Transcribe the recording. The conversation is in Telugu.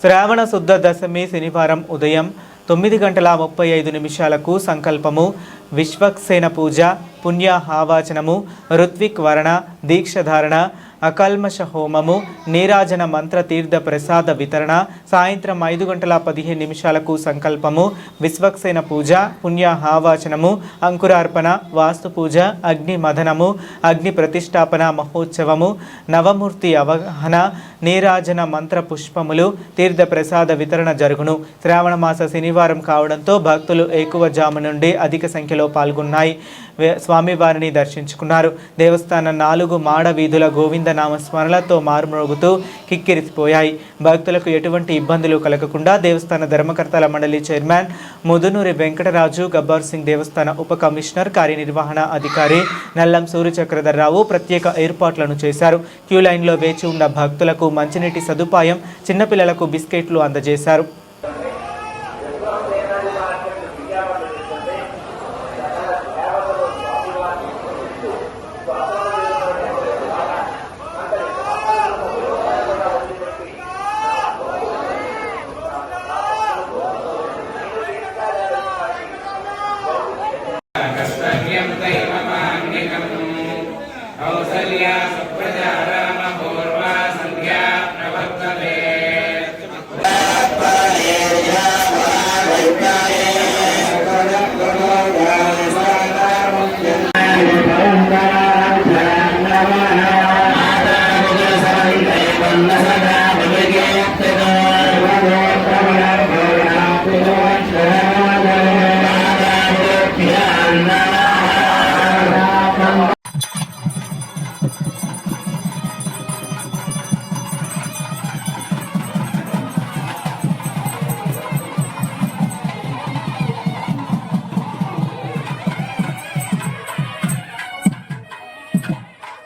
శ్రావణ శుద్ధ దశమి శనివారం ఉదయం 9:35 సంకల్పము, విశ్వక్సేన పూజ, పుణ్యాహవాచనము, ఋత్విక్ వర్ణ దీక్షధారణ, అకల్మష హోమము, నీరాజన మంత్ర తీర్థ ప్రసాద వితరణ, సాయంత్రం 5:15 సంకల్పము, విశ్వక్సేన పూజ, పుణ్యాహవాచనము, అంకురార్పణ, వాస్తు పూజ, అగ్ని మదనము, అగ్ని ప్రతిష్టాపన మహోత్సవము, నవమూర్తి అవగాహన, నీరాజన మంత్ర పుష్పములు, తీర్థ ప్రసాద వితరణ జరుగును. శ్రావణ మాస శనివారం కావడంతో భక్తులు ఎక్కువ జాము నుండి అధిక సంఖ్యలో పాల్గొన్నాయి. స్వామివారిని దర్శించుకున్నారు. దేవస్థానం 4 మాడ వీధుల గోవింద నామస్మరణలతో మారుమ్రోగుతూ కిక్కిరిసిపోయాయి. భక్తులకు ఎటువంటి ఇబ్బందులు కలగకుండా దేవస్థాన ధర్మకర్తల మండలి చైర్మన్ ముదునూరి వెంకటరాజు, గబ్బర్ సింగ్ దేవస్థాన ఉప కమిషనర్ కార్యనిర్వహణ అధికారి నల్లం సూర్యచక్రధర్రావు ప్రత్యేక ఏర్పాట్లను చేశారు. క్యూ లైన్లో వేచి ఉన్న భక్తులకు మంచినీటి సదుపాయం, చిన్నపిల్లలకు బిస్కెట్లు అందజేశారు.